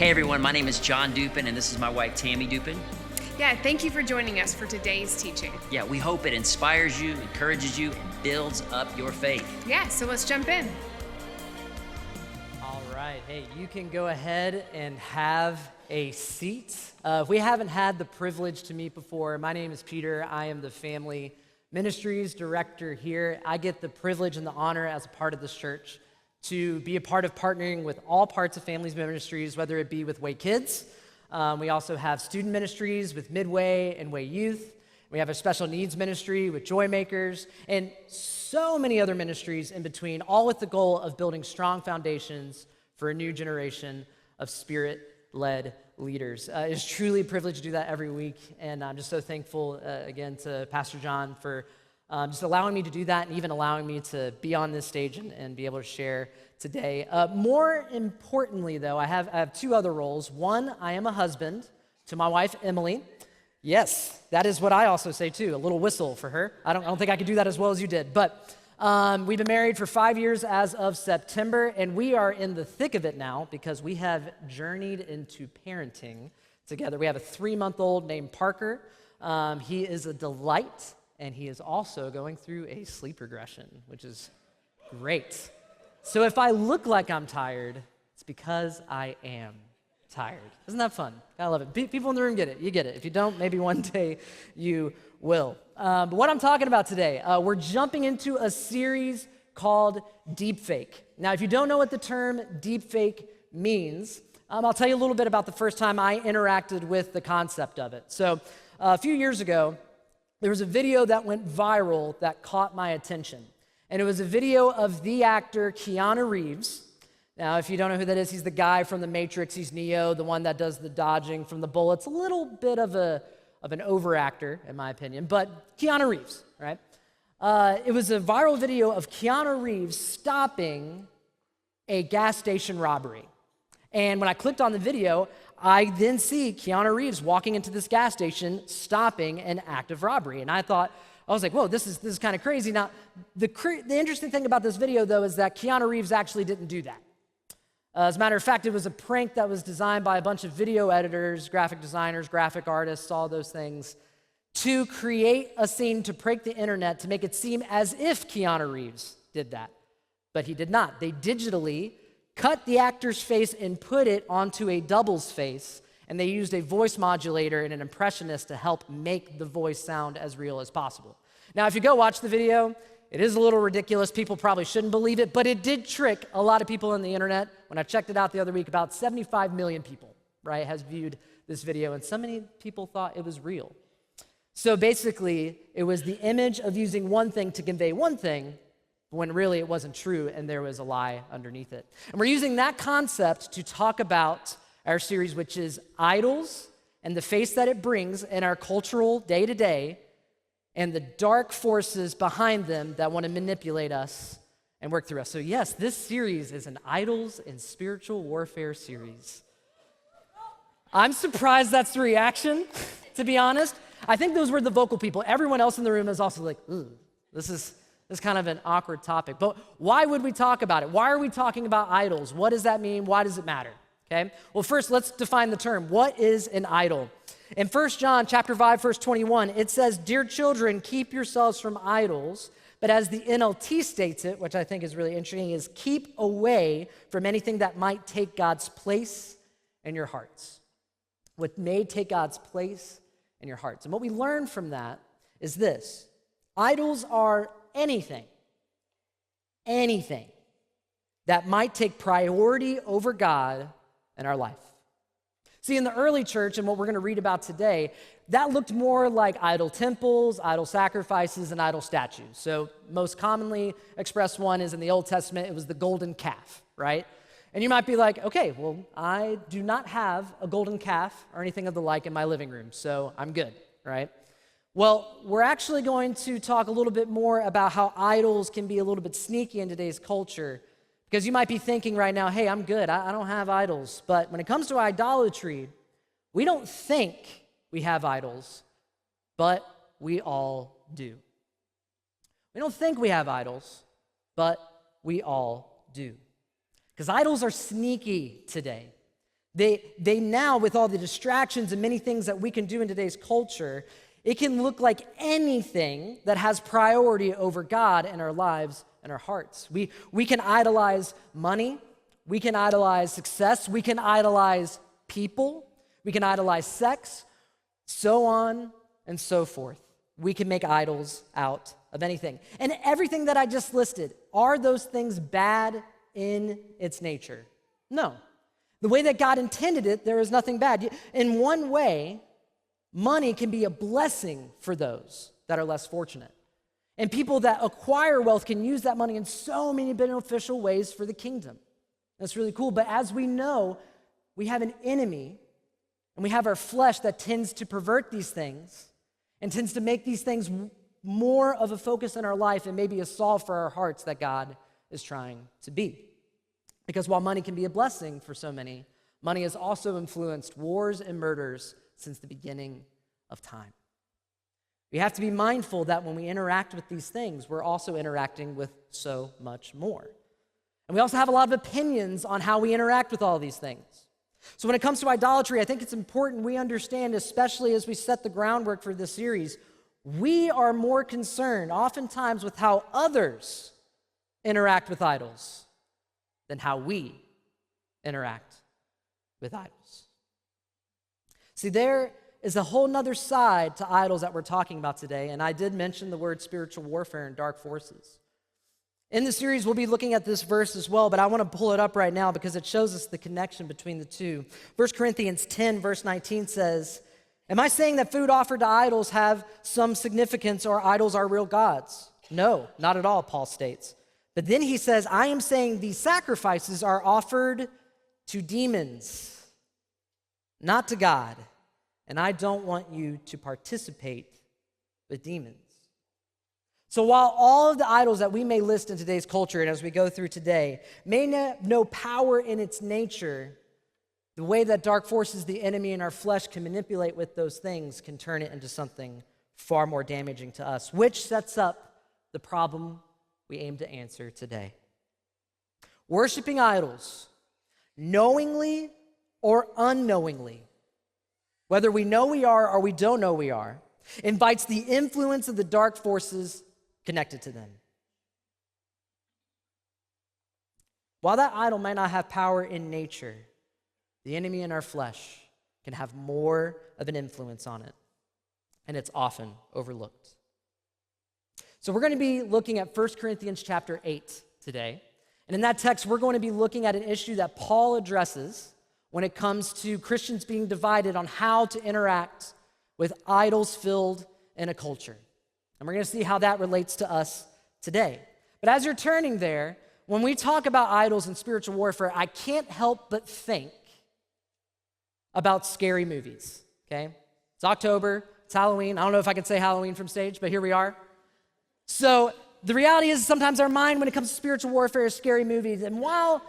Hey everyone, my name is John Dupin, and this is my wife Tammy Dupin. Yeah, thank you for joining us for today's teaching. Yeah, we hope it inspires you, encourages you, and builds up your faith. Yeah, so let's jump in. All right, hey, you can go ahead and have a seat. If we haven't had the privilege to meet before, my name is Peter. I am the Family Ministries Director here. I get the privilege and the honor as a part of this church to be a part of partnering with all parts of Families Ministries, whether it be with Way Kids. We also have student ministries with Midway and Way Youth. We have a special needs ministry with Joymakers, and so many other ministries in between, all with the goal of building strong foundations for a new generation of Spirit-led leaders. It's truly a privilege to do that every week, and I'm just so thankful, again, to Pastor John for just allowing me to do that and even allowing me to be on this stage and be able to share today. More importantly, though, I have two other roles. One, I am a husband to my wife, Emily. Yes, that is what I also say, too, a little whistle for her. I don't think I could do that as well as you did. But we've been married for 5 years as of September, and we are in the thick of it now because we have journeyed into parenting together. We have a 3-month-old named Parker. He is a delight. And he is also going through a sleep regression, which is great. So if I look like I'm tired, it's because I am tired. Isn't that fun? I love it. People in the room get it. You get it. If you don't, maybe one day you will. But what I'm talking about today, we're jumping into a series called Deepfake. Now, if you don't know what the term deepfake means, I'll tell you a little bit about the first time I interacted with the concept of it. So a few years ago, there was a video that went viral that caught my attention. And it was a video of the actor Keanu Reeves. Now, if you don't know who that is, he's the guy from The Matrix. He's Neo, the one that does the dodging from the bullets. A little bit of an over-actor, in my opinion, but Keanu Reeves, right? It was a viral video of Keanu Reeves stopping a gas station robbery. And when I clicked on the video, I then see Keanu Reeves walking into this gas station, stopping an act of robbery. And I was like, whoa, this is kind of crazy. Now, the interesting thing about this video, though, is that Keanu Reeves actually didn't do that. As a matter of fact, it was a prank that was designed by a bunch of video editors, graphic designers, graphic artists, all those things, to create a scene to prank the internet to make it seem as if Keanu Reeves did that. But he did not. They digitally cut the actor's face and put it onto a double's face, and they used a voice modulator and an impressionist to help make the voice sound as real as possible. Now, if you go watch the video, it is a little ridiculous. People probably shouldn't believe it, but it did trick a lot of people on the internet. When I checked it out the other week, about 75 million people, right, has viewed this video, and so many people thought it was real. So basically, it was the image of using one thing to convey one thing, when really it wasn't true and there was a lie underneath it. And we're using that concept to talk about our series, which is idols and the face that it brings in our cultural day-to-day and the dark forces behind them that want to manipulate us and work through us. So yes, this series is an idols and spiritual warfare series. I'm surprised that's the reaction, to be honest. I think those were the vocal people. Everyone else in the room is also like, ooh, this is kind of an awkward topic. But why would we talk about it? Why are we talking about idols? What does that mean? Why does it matter? Okay? Well, first, let's define the term. What is an idol? In 1 John chapter 5, verse 21, it says, "Dear children, keep yourselves from idols." But as the NLT states it, which I think is really interesting, is keep away from anything that might take God's place in your hearts. What may take God's place in your hearts. And what we learn from that is this. Idols are anything that might take priority over God in our life. See, in the early church, and what we're going to read about today, that looked more like idol temples, idol sacrifices, and idol statues. So most commonly expressed one is in the Old Testament, it was the golden calf, right? And you might be like, okay, well, I do not have a golden calf or anything of the like in my living room, so I'm good, right? Well, we're actually going to talk a little bit more about how idols can be a little bit sneaky in today's culture, because you might be thinking right now, hey, I'm good, I don't have idols. But when it comes to idolatry, we don't think we have idols, but we all do. We don't think we have idols, but we all do. Because idols are sneaky today. They now, with all the distractions and many things that we can do in today's culture, it can look like anything that has priority over God in our lives and our hearts. We can idolize money, we can idolize success, we can idolize people, we can idolize sex, so on and so forth. We can make idols out of anything. And everything that I just listed, are those things bad in its nature? No. The way that God intended it, there is nothing bad. In one way, money can be a blessing for those that are less fortunate. And people that acquire wealth can use that money in so many beneficial ways for the kingdom. That's really cool. But as we know, we have an enemy, and we have our flesh that tends to pervert these things and tends to make these things more of a focus in our life and maybe a solve for our hearts that God is trying to be. Because while money can be a blessing for so many, money has also influenced wars and murders since the beginning of time. We have to be mindful that when we interact with these things, we're also interacting with so much more. And we also have a lot of opinions on how we interact with all these things. So when it comes to idolatry, I think it's important we understand, especially as we set the groundwork for this series, we are more concerned oftentimes with how others interact with idols than how we interact with idols. See, there is a whole nother side to idols that we're talking about today, and I did mention the word spiritual warfare and dark forces. In the series, we'll be looking at this verse as well, but I want to pull it up right now because it shows us the connection between the two. 1 Corinthians 10, verse 19 says, "Am I saying that food offered to idols have some significance or idols are real gods? No, not at all," Paul states. But then he says, "I am saying these sacrifices are offered to demons, not to God, and I don't want you to participate with demons." So while all of the idols that we may list in today's culture and as we go through today may have no power in its nature, the way that dark forces, the enemy in our flesh, can manipulate with those things can turn it into something far more damaging to us, which sets up the problem we aim to answer today. Worshiping idols, knowingly or unknowingly, whether we know we are or we don't know we are, invites the influence of the dark forces connected to them. While that idol might not have power in nature, the enemy in our flesh can have more of an influence on it, and it's often overlooked. So we're going to be looking at 1 Corinthians chapter 8 today, and in that text, we're going to be looking at an issue that Paul addresses when it comes to Christians being divided on how to interact with idols filled in a culture. And we're going to see how that relates to us today. But as you're turning there, when we talk about idols and spiritual warfare, I can't help but think about scary movies, okay? It's October, it's Halloween. I don't know if I can say Halloween from stage, but here we are. So the reality is sometimes our mind when it comes to spiritual warfare is scary movies. And while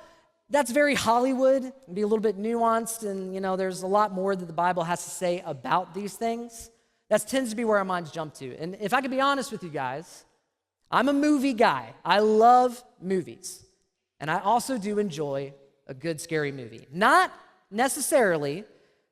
that's very Hollywood, and be a little bit nuanced, and there's a lot more that the Bible has to say about these things, that tends to be where our minds jump to. And if I could be honest with you guys, I'm a movie guy. I love movies. And I also do enjoy a good scary movie. Not necessarily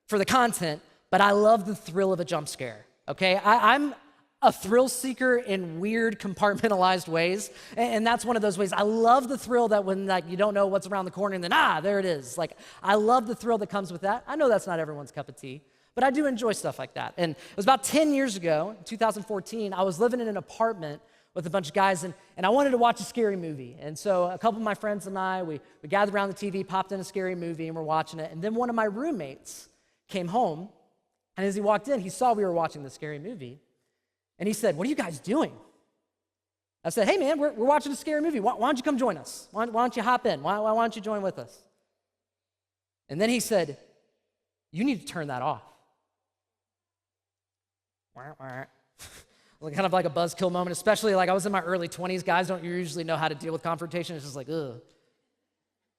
for the content, but I love the thrill of a jump scare, okay? I'm a thrill seeker in weird compartmentalized ways, and that's one of those ways. I love the thrill that when you don't know what's around the corner and then, there it is. I love the thrill that comes with that. I know that's not everyone's cup of tea, but I do enjoy stuff like that. And it was about 10 years ago, in 2014, I was living in an apartment with a bunch of guys, and I wanted to watch a scary movie. And so a couple of my friends and I, we gathered around the TV, popped in a scary movie, and we're watching it. And then one of my roommates came home, and as he walked in, he saw we were watching the scary movie, and he said, "What are you guys doing?" I said, "Hey, man, we're watching a scary movie. Why don't you come join us? Why don't you hop in? Why don't you join with us?" And then he said, "You need to turn that off." Kind of like a buzzkill moment, especially I was in my early 20s. Guys don't usually know how to deal with confrontation. It's just ugh.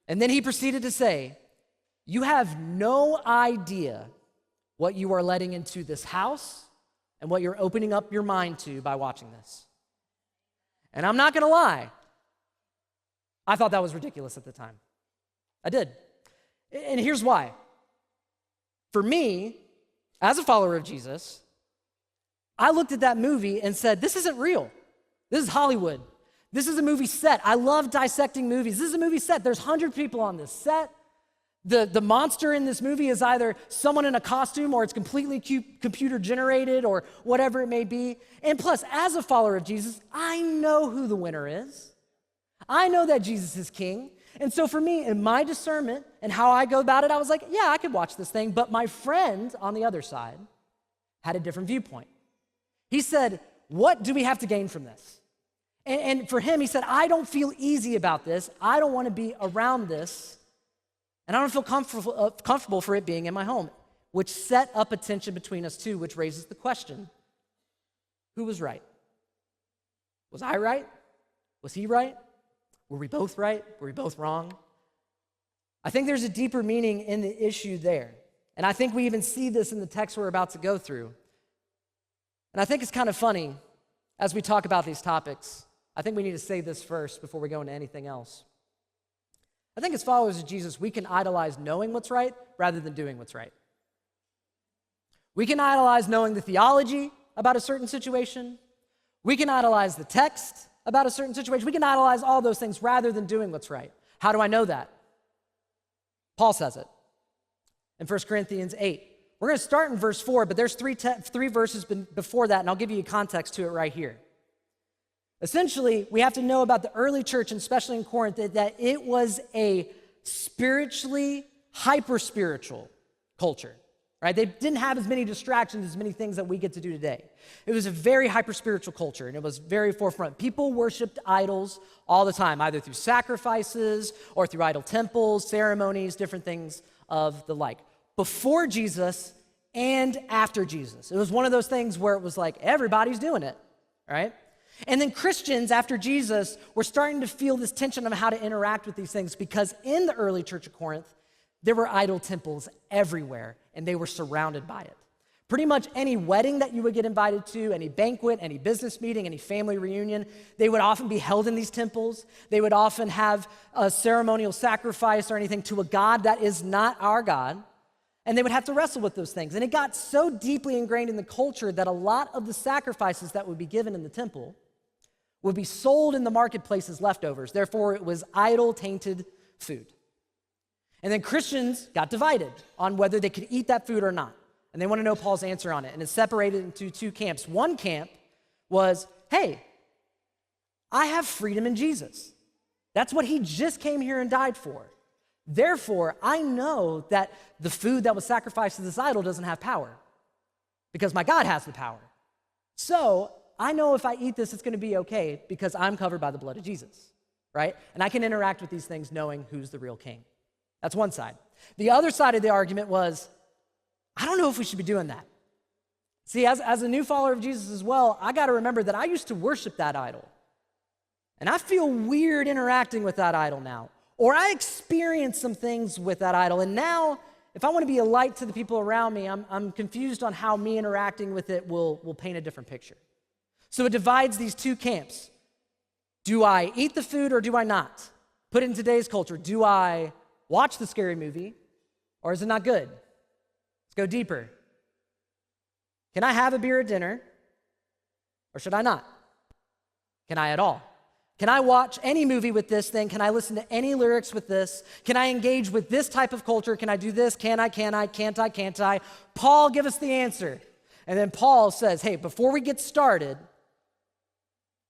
And then he proceeded to say, "You have no idea what you are letting into this house and what you're opening up your mind to by watching this." And I'm not going to lie, I thought that was ridiculous at the time. I did. And here's why. For me, as a follower of Jesus, I looked at that movie and said, this isn't real. This is Hollywood. This is a movie set. I love dissecting movies. This is a movie set. There's 100 people on this set. The monster in this movie is either someone in a costume or it's completely computer generated or whatever it may be. And plus, as a follower of Jesus, I know who the winner is. I know that Jesus is king. And so for me, in my discernment and how I go about it, I was like, yeah, I could watch this thing. But my friend on the other side had a different viewpoint. He said, what do we have to gain from this? And for him, he said, I don't feel easy about this. I don't want to be around this. And I don't feel comfortable for it being in my home, which set up a tension between us two, which raises the question, who was right? Was I right? Was he right? Were we both right? Were we both wrong? I think there's a deeper meaning in the issue there. And I think we even see this in the text we're about to go through. And I think it's kind of funny as we talk about these topics. I think we need to say this first before we go into anything else. I think as followers of Jesus, we can idolize knowing what's right rather than doing what's right. We can idolize knowing the theology about a certain situation. We can idolize the text about a certain situation. We can idolize all those things rather than doing what's right. How do I know that? Paul says it in 1 Corinthians 8. We're going to start in verse 4, but there's three verses before that, and I'll give you context to it right here. Essentially, we have to know about the early church, and especially in Corinth, that it was a spiritually hyper-spiritual culture, right? They didn't have as many distractions, as many things that we get to do today. It was a very hyper-spiritual culture, and it was very forefront. People worshiped idols all the time, either through sacrifices or through idol temples, ceremonies, different things of the like. Before Jesus and after Jesus. It was one of those things where it was like, everybody's doing it, right? And then Christians, after Jesus, were starting to feel this tension of how to interact with these things because in the early church of Corinth, there were idol temples everywhere, and they were surrounded by it. Pretty much any wedding that you would get invited to, any banquet, any business meeting, any family reunion, they would often be held in these temples. They would often have a ceremonial sacrifice or anything to a god that is not our God, and they would have to wrestle with those things. And it got so deeply ingrained in the culture that a lot of the sacrifices that would be given in the temple would be sold in the marketplace as leftovers. Therefore, it was idol-tainted food. And then Christians got divided on whether they could eat that food or not. And they want to know Paul's answer on it. And it's separated into two camps. One camp was, hey, I have freedom in Jesus. That's what he just came here and died for. Therefore, I know that the food that was sacrificed to this idol doesn't have power because my God has the power. So I know if I eat this, it's going to be okay because I'm covered by the blood of Jesus, right? And I can interact with these things knowing who's the real king. That's one side. The other side of the argument was, I don't know if we should be doing that. See, as a new follower of Jesus as well, I got to remember that I used to worship that idol. And I feel weird interacting with that idol now. Or I experienced some things with that idol. And now, if I want to be a light to the people around me, I'm confused on how me interacting with it will paint a different picture. So it divides these two camps. Do I eat the food or do I not? Put it in today's culture. Do I watch the scary movie or is it not good? Let's go deeper. Can I have a beer at dinner or should I not? Can I at all? Can I watch any movie with this thing? Can I listen to any lyrics with this? Can I engage with this type of culture? Can I do this? Can I? Can't I? Paul, give us the answer. And then Paul says, hey, before we get started,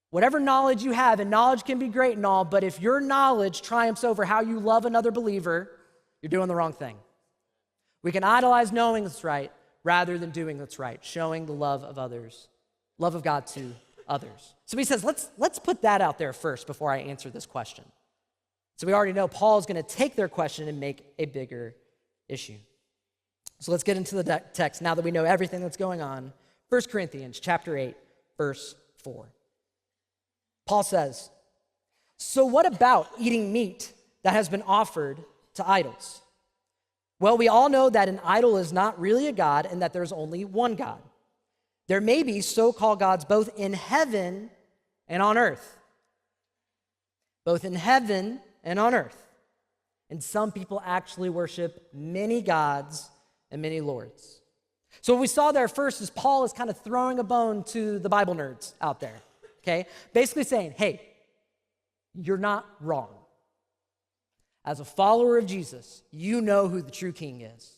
whatever knowledge you have, and knowledge can be great and all, but if your knowledge triumphs over how you love another believer, you're doing the wrong thing. We can idolize knowing what's right rather than doing what's right, showing the love of others, love of God to others. So he says, let's put that out there first before I answer this question. So we already know Paul's going to take their question and make a bigger issue. So let's get into the text now that we know everything that's going on. 1 Corinthians chapter 8, verse 4. Paul says, so what about eating meat that has been offered to idols? Well, we all know that an idol is not really a god and that there's only one God. There may be so-called gods both in heaven and on earth. Both in heaven and on earth. And some people actually worship many gods and many lords. So what we saw there first is Paul is kind of throwing a bone to the Bible nerds out there, okay? Basically saying, hey, you're not wrong. As a follower of Jesus, you know who the true king is.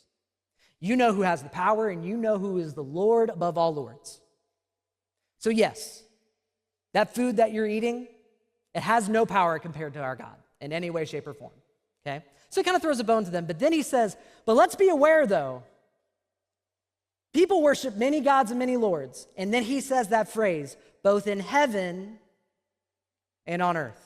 You know who has the power, and you know who is the Lord above all lords. So yes, that food that you're eating, it has no power compared to our God in any way, shape, or form, okay? So he kind of throws a bone to them, but then he says, but let's be aware though, people worship many gods and many lords. And then he says that phrase, both in heaven and on earth.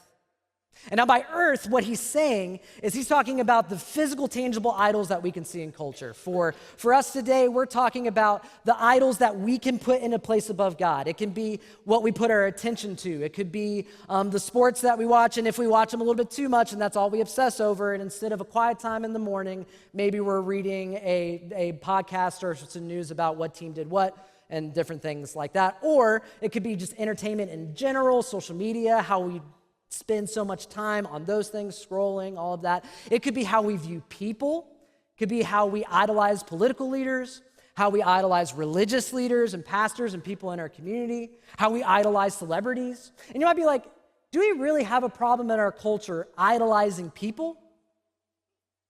And now by earth, what he's saying is he's talking about the physical, tangible idols that we can see in culture. For us today, we're talking about the idols that we can put in a place above God. It can be what we put our attention to. It could be the sports that we watch, and if we watch them a little bit too much, and that's all we obsess over, and instead of a quiet time in the morning, maybe we're reading a podcast or some news about what team did what, and different things like that. Or it could be just entertainment in general, social media, how we spend so much time on those things, scrolling, all of that. It could be how we view people. It could be how we idolize political leaders, how we idolize religious leaders and pastors and people in our community, how we idolize celebrities. And you might be like, do we really have a problem in our culture idolizing people?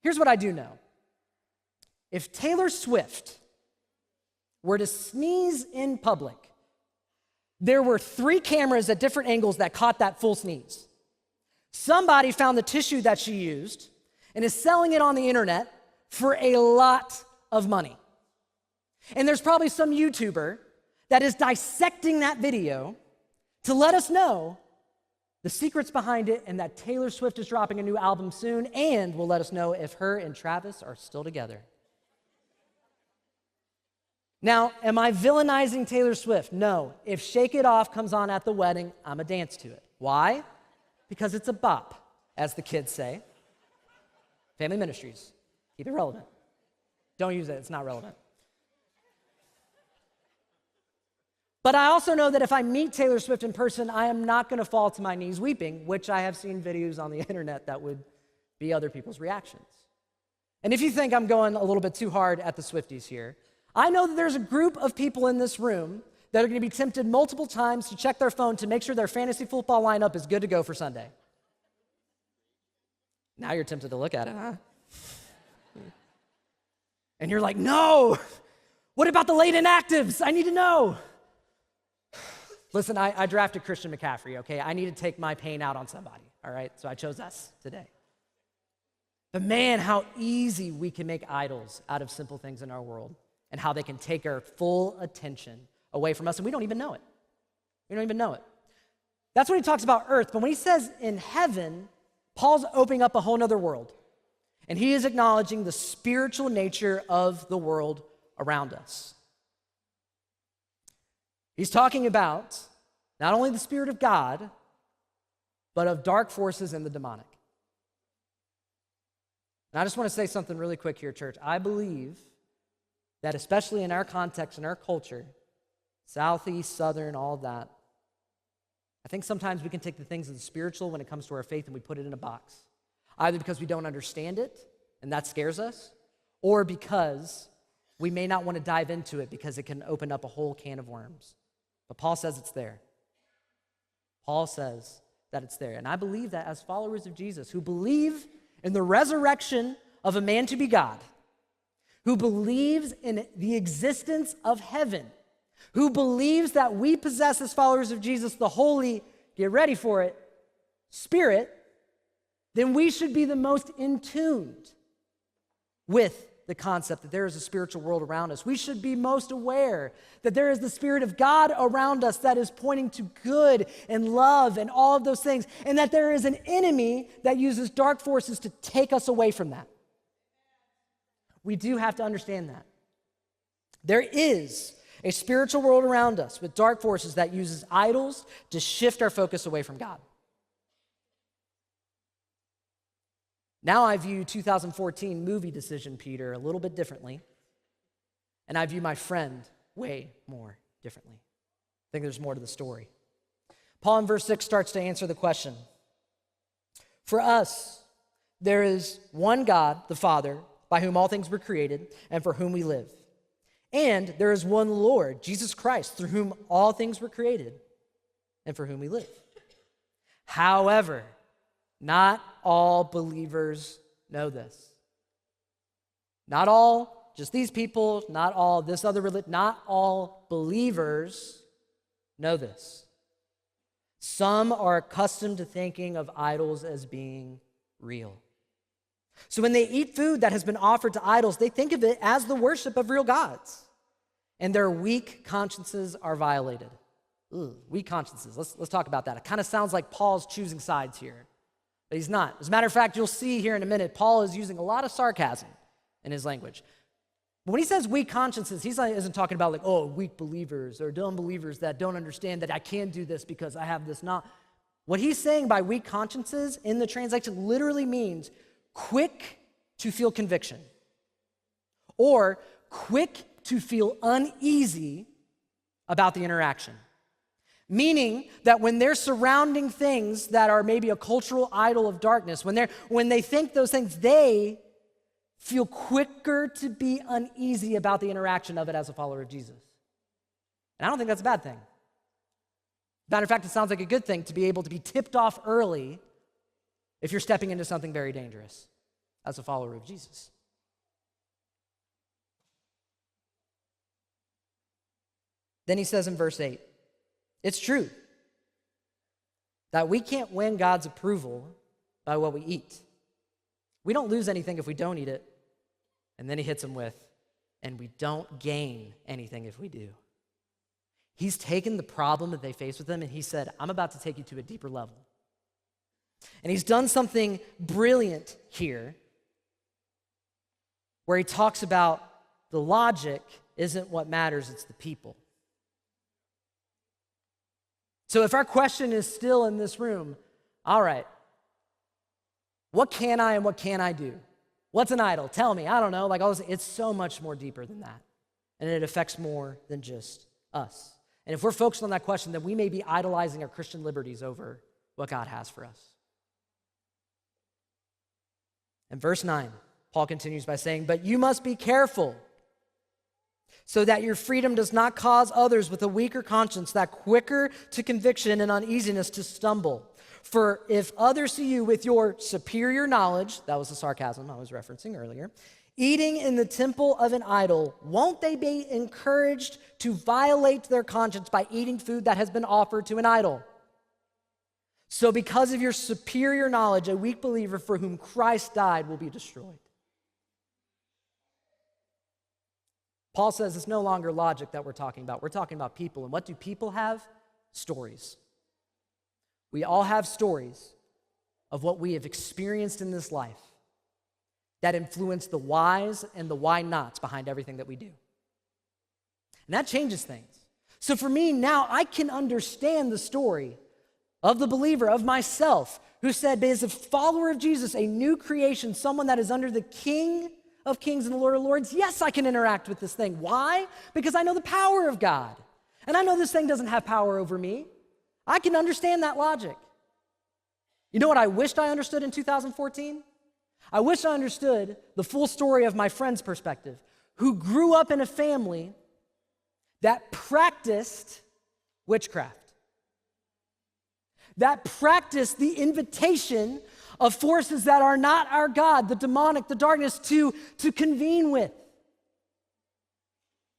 Here's what I do know. If Taylor Swift were to sneeze in public, there were 3 cameras at different angles that caught that full sneeze. Somebody found the tissue that she used and is selling it on the internet for a lot of money. And there's probably some YouTuber that is dissecting that video to let us know the secrets behind it and that Taylor Swift is dropping a new album soon and will let us know if her and Travis are still together. Now, am I villainizing Taylor Swift? No. If Shake It Off comes on at the wedding, I'm a dance to it. Why? Because it's a bop, as the kids say. Family Ministries. Keep it relevant. Don't use it. It's not relevant. But I also know that if I meet Taylor Swift in person, I am not going to fall to my knees weeping, which I have seen videos on the internet that would be other people's reactions. And if you think I'm going a little bit too hard at the Swifties here, I know that there's a group of people in this room that are going to be tempted multiple times to check their phone to make sure their fantasy football lineup is good to go for Sunday. Now you're tempted to look at it, huh? And you're like, no! What about the late inactives? I need to know. Listen, I drafted Christian McCaffrey, okay? I need to take my pain out on somebody, all right? So I chose us today. But man, how easy we can make idols out of simple things in our world and how they can take our full attention away from us, and we don't even know it. We don't even know it. That's when he talks about earth, but when he says in heaven, Paul's opening up a whole other world, and he is acknowledging the spiritual nature of the world around us. He's talking about not only the Spirit of God, but of dark forces and the demonic. And I just want to say something really quick here, church. I believe that especially in our context, in our culture, Southeast, Southern, all of that, I think sometimes we can take the things of the spiritual when it comes to our faith and we put it in a box. Either because we don't understand it, and that scares us, or because we may not want to dive into it because it can open up a whole can of worms. But Paul says it's there. Paul says that it's there. And I believe that as followers of Jesus who believe in the resurrection of a man to be God, who believes in the existence of heaven, who believes that we possess as followers of Jesus the Holy, get ready for it, Spirit, then we should be the most in tune with the concept that there is a spiritual world around us. We should be most aware that there is the Spirit of God around us that is pointing to good and love and all of those things, and that there is an enemy that uses dark forces to take us away from that. We do have to understand that. There is a spiritual world around us with dark forces that uses idols to shift our focus away from God. Now I view 2014 movie decision, Peter, a little bit differently. And I view my friend way more differently. I think there's more to the story. Paul in verse 6 starts to answer the question. For us, there is one God, the Father, by whom all things were created and for whom we live. And there is one Lord, Jesus Christ, through whom all things were created and for whom we live. However, not all believers know this. Not all, just these people, not all this other religion, not all believers know this. Some are accustomed to thinking of idols as being real. So when they eat food that has been offered to idols, they think of it as the worship of real gods. And their weak consciences are violated. Weak consciences. Let's talk about that. It kind of sounds like Paul's choosing sides here, but he's not. As a matter of fact, you'll see here in a minute, Paul is using a lot of sarcasm in his language. But when he says weak consciences, he isn't talking about like, oh, weak believers or dumb believers that don't understand that I can do this because I have this not. What he's saying by weak consciences in the translation literally means quick to feel conviction or quick to feel uneasy about the interaction. Meaning that when they're surrounding things that are maybe a cultural idol of darkness, when they think those things, they feel quicker to be uneasy about the interaction of it as a follower of Jesus. And I don't think that's a bad thing. Matter of fact, it sounds like a good thing to be able to be tipped off early if you're stepping into something very dangerous as a follower of Jesus. Then he says in verse 8, it's true that we can't win God's approval by what we eat. We don't lose anything if we don't eat it. And then he hits them with, and we don't gain anything if we do. He's taken the problem that they face with him and he said, I'm about to take you to a deeper level. And he's done something brilliant here where he talks about the logic isn't what matters, it's the people. So if our question is still in this room, all right, what can I and what can I do? What's an idol? Tell me. I don't know. It's so much more deeper than that. And it affects more than just us. And if we're focused on that question, then we may be idolizing our Christian liberties over what God has for us. In verse 9, Paul continues by saying, but you must be careful so that your freedom does not cause others with a weaker conscience, that quicker to conviction and uneasiness, to stumble. For if others see you with your superior knowledge, that was the sarcasm I was referencing earlier, eating in the temple of an idol, won't they be encouraged to violate their conscience by eating food that has been offered to an idol? So because of your superior knowledge, a weak believer for whom Christ died will be destroyed. Paul says it's no longer logic that we're talking about. We're talking about people. And what do people have? Stories. We all have stories of what we have experienced in this life that influence the whys and the why nots behind everything that we do. And that changes things. So for me now, I can understand the story of the believer, of myself, who said, as a follower of Jesus, a new creation, someone that is under the King of Kings and the Lord of Lords, yes, I can interact with this thing. Why? Because I know the power of God. And I know this thing doesn't have power over me. I can understand that logic. You know what I wished I understood in 2014? I wish I understood the full story of my friend's perspective, who grew up in a family that practiced witchcraft, that practiced the invitation of forces that are not our God, the demonic, the darkness, to convene with,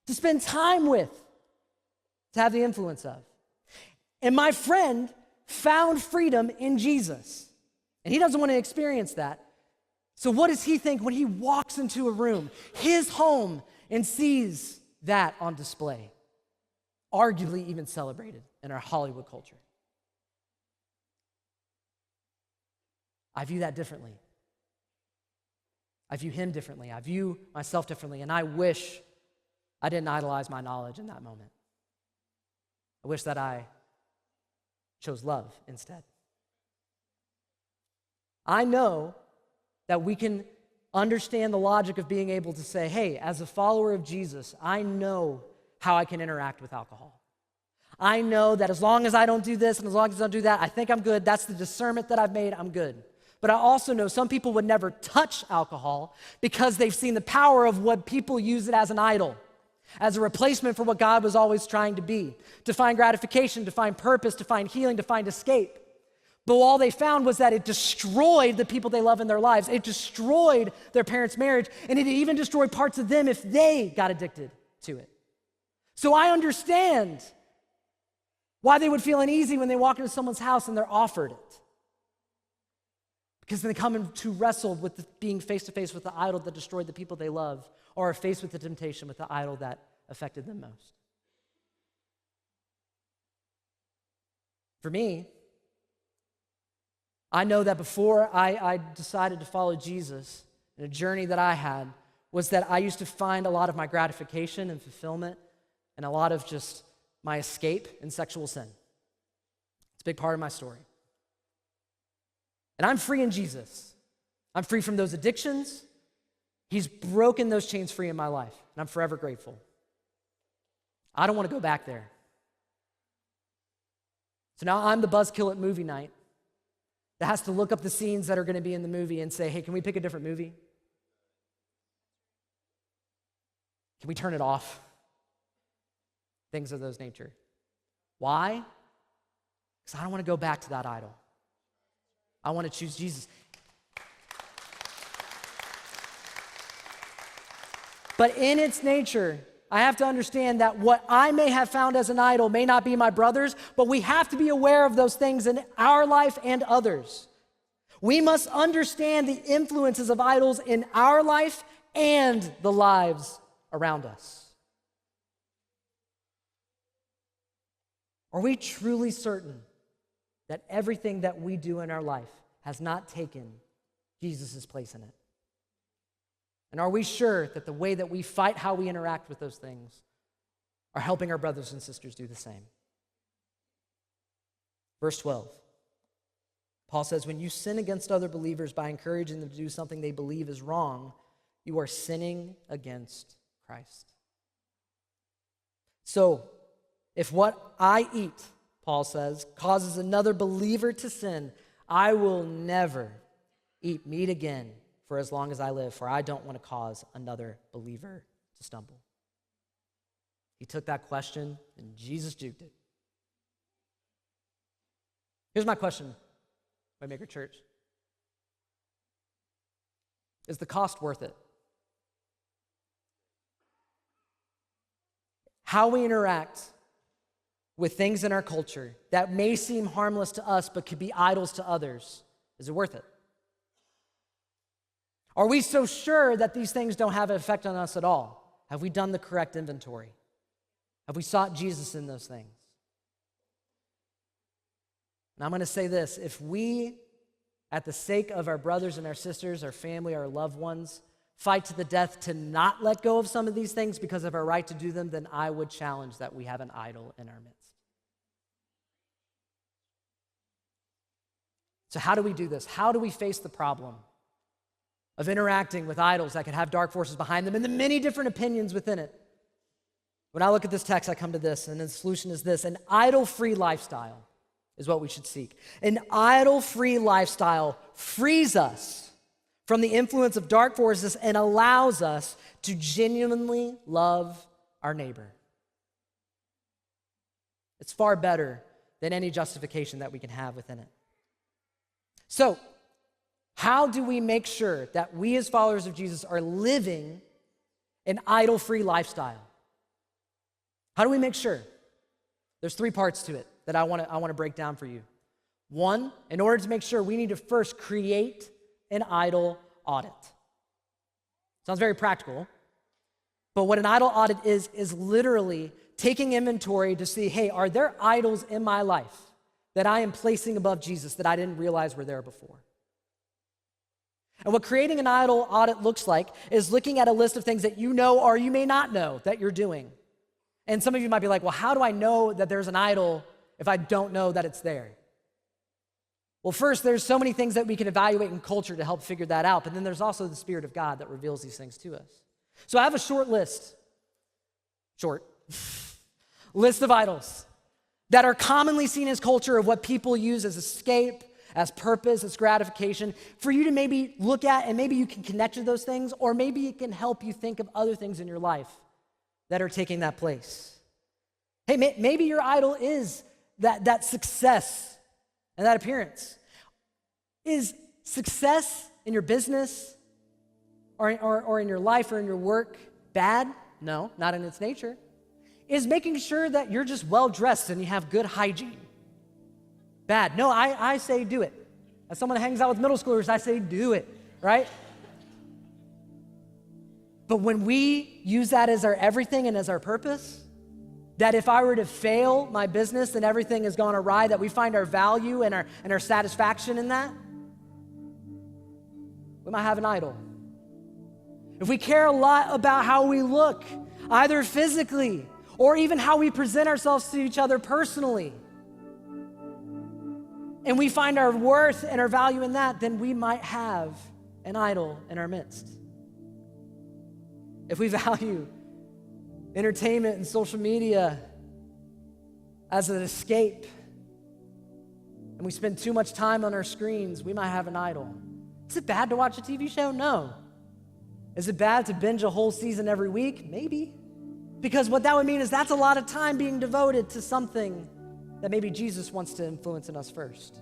to spend time with, to have the influence of. And my friend found freedom in Jesus. And he doesn't want to experience that. So what does he think when he walks into a room, his home, and sees that on display? Arguably even celebrated in our Hollywood culture. I view that differently. I view him differently. I view myself differently. And I wish I didn't idolize my knowledge in that moment. I wish that I chose love instead. I know that we can understand the logic of being able to say, hey, as a follower of Jesus, I know how I can interact with alcohol. I know that as long as I don't do this and as long as I don't do that, I think I'm good. That's the discernment that I've made, I'm good. But I also know some people would never touch alcohol because they've seen the power of what people use it as an idol, as a replacement for what God was always trying to be, to find gratification, to find purpose, to find healing, to find escape. But all they found was that it destroyed the people they love in their lives. It destroyed their parents' marriage, and it even destroyed parts of them if they got addicted to it. So I understand why they would feel uneasy when they walk into someone's house and they're offered it. Because they come in to wrestle with being face-to-face with the idol that destroyed the people they love, or are faced with the temptation with the idol that affected them most. For me, I know that before I decided to follow Jesus, and a journey that I had was that I used to find a lot of my gratification and fulfillment and a lot of just my escape in sexual sin. It's a big part of my story. And I'm free in Jesus. I'm free from those addictions. He's broken those chains free in my life, and I'm forever grateful. I don't want to go back there. So now I'm the buzzkill at movie night that has to look up the scenes that are going to be in the movie and say, hey, can we pick a different movie? Can we turn it off? Things of those nature. Why? Because I don't want to go back to that idol. I want to choose Jesus. But in its nature, I have to understand that what I may have found as an idol may not be my brother's, but we have to be aware of those things in our life and others. We must understand the influences of idols in our life and the lives around us. Are we truly certain that everything that we do in our life has not taken Jesus' place in it? And are we sure that the way that we fight how we interact with those things are helping our brothers and sisters do the same? Verse 12, Paul says, when you sin against other believers by encouraging them to do something they believe is wrong, you are sinning against Christ. So, if what I eat, Paul says, causes another believer to sin, I will never eat meat again for as long as I live, for I don't want to cause another believer to stumble. He took that question and Jesus juked it. Here's my question, Waymaker.Church. Is the cost worth it? How we interact with things in our culture that may seem harmless to us but could be idols to others, is it worth it? Are we so sure that these things don't have an effect on us at all? Have we done the correct inventory? Have we sought Jesus in those things? And I'm going to say this, if we, at the sake of our brothers and our sisters, our family, our loved ones, fight to the death to not let go of some of these things because of our right to do them, then I would challenge that we have an idol in our midst. So how do we do this? How do we face the problem of interacting with idols that could have dark forces behind them and the many different opinions within it? When I look at this text, I come to this, and the solution is this: an idol-free lifestyle is what we should seek. An idol-free lifestyle frees us from the influence of dark forces and allows us to genuinely love our neighbor. It's far better than any justification that we can have within it. So, how do we make sure that we as followers of Jesus are living an idol-free lifestyle? How do we make sure? There's 3 parts to it that I want to break down for you. 1, in order to make sure, we need to first create an idol audit. Sounds very practical, but what an idol audit is literally taking inventory to see, hey, are there idols in my life that I am placing above Jesus that I didn't realize were there before? And what creating an idol audit looks like is looking at a list of things that you know or you may not know that you're doing. And some of you might be like, well, how do I know that there's an idol if I don't know that it's there? Well, first, there's so many things that we can evaluate in culture to help figure that out, but then there's also the Spirit of God that reveals these things to us. So I have a short list of idols that are commonly seen as culture, of what people use as escape, as purpose, as gratification, for you to maybe look at and maybe you can connect to those things, or maybe it can help you think of other things in your life that are taking that place. Hey, maybe your idol is that success and that appearance. Is success in your business or in your life or in your work bad? No, not in its nature. Is making sure that you're just well-dressed and you have good hygiene bad? No, I say do it. As someone that hangs out with middle schoolers, I say do it, right? But when we use that as our everything and as our purpose, that if I were to fail my business and everything has gone awry, that we find our value and our satisfaction in that, we might have an idol. If we care a lot about how we look, either physically or even how we present ourselves to each other personally, and we find our worth and our value in that, then we might have an idol in our midst. If we value entertainment and social media as an escape, and we spend too much time on our screens, we might have an idol. Is it bad to watch a TV show? No. Is it bad to binge a whole season every week? Maybe. Because what that would mean is that's a lot of time being devoted to something that maybe Jesus wants to influence in us first.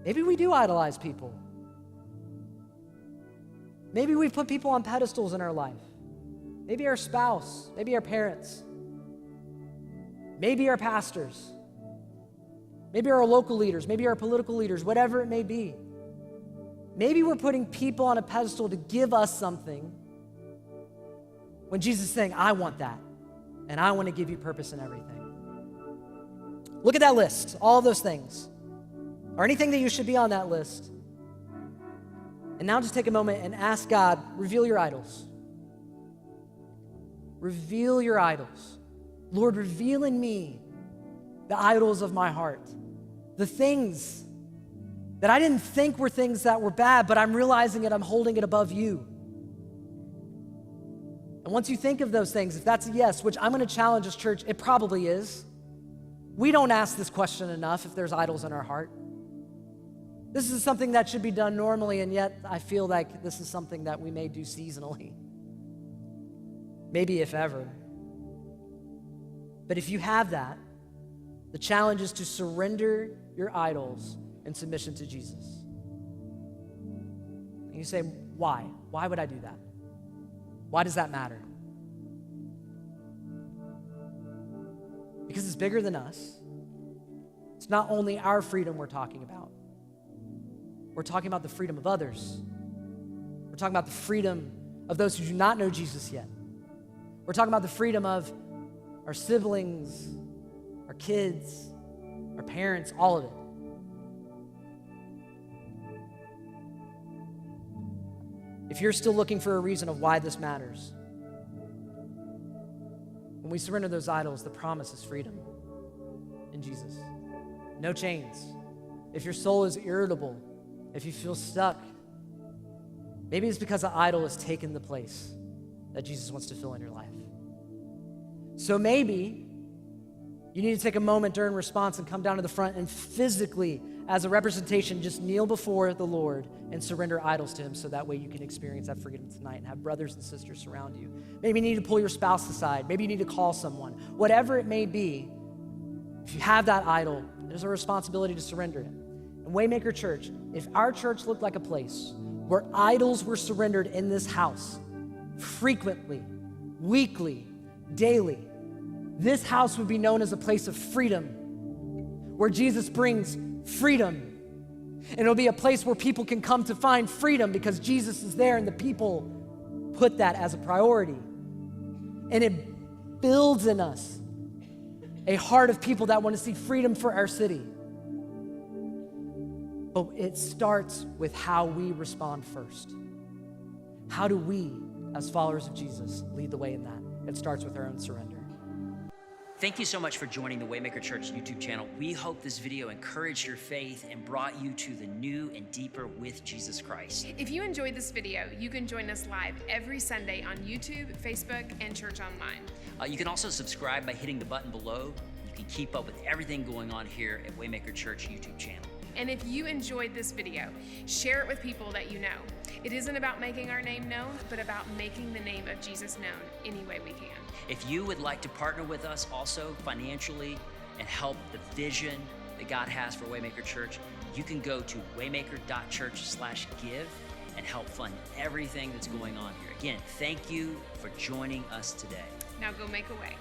Maybe we do idolize people. Maybe we've put people on pedestals in our life. Maybe our spouse, maybe our parents, maybe our pastors, maybe our local leaders, maybe our political leaders, whatever it may be. Maybe we're putting people on a pedestal to give us something when Jesus is saying, I want that, and I want to give you purpose in everything. Look at that list, all of those things, or anything that you should be on that list. And now just take a moment and ask God, reveal your idols. Reveal your idols. Lord, reveal in me the idols of my heart, the things that I didn't think were things that were bad, but I'm realizing it, I'm holding it above you. And once you think of those things, if that's a yes, which I'm going to challenge this church, it probably is. We don't ask this question enough if there's idols in our heart. This is something that should be done normally, and yet I feel like this is something that we may do seasonally. Maybe if ever. But if you have that, the challenge is to surrender your idols in submission to Jesus. And you say, why? Why would I do that? Why does that matter? Because it's bigger than us. It's not only our freedom we're talking about. We're talking about the freedom of others. We're talking about the freedom of those who do not know Jesus yet. We're talking about the freedom of our siblings, our kids, our parents, all of it. If you're still looking for a reason of why this matters, when we surrender those idols, the promise is freedom in Jesus. No chains. If your soul is irritable, if you feel stuck, maybe it's because the idol has taken the place that Jesus wants to fill in your life. So maybe you need to take a moment during response and come down to the front and physically, as a representation, just kneel before the Lord and surrender idols to him so that way you can experience that freedom tonight and have brothers and sisters surround you. Maybe you need to pull your spouse aside. Maybe you need to call someone. Whatever it may be, if you have that idol, there's a responsibility to surrender it. In Waymaker.Church, if our church looked like a place where idols were surrendered in this house frequently, weekly, daily, this house would be known as a place of freedom, where Jesus brings freedom. And it'll be a place where people can come to find freedom because Jesus is there and the people put that as a priority. And it builds in us a heart of people that want to see freedom for our city. But it starts with how we respond first. How do we, as followers of Jesus, lead the way in that? It starts with our own surrender. Thank you so much for joining the Waymaker.Church YouTube channel. We hope this video encouraged your faith and brought you to the new and deeper with Jesus Christ. If you enjoyed this video, you can join us live every Sunday on YouTube, Facebook, and Church Online. You can also subscribe by hitting the button below. You can keep up with everything going on here at Waymaker.Church YouTube channel. And if you enjoyed this video, share it with people that you know. It isn't about making our name known, but about making the name of Jesus known any way we can. If you would like to partner with us also financially and help the vision that God has for Waymaker.Church, you can go to Waymaker.Church/give and help fund everything that's going on here. Again, thank you for joining us today. Now go make a way.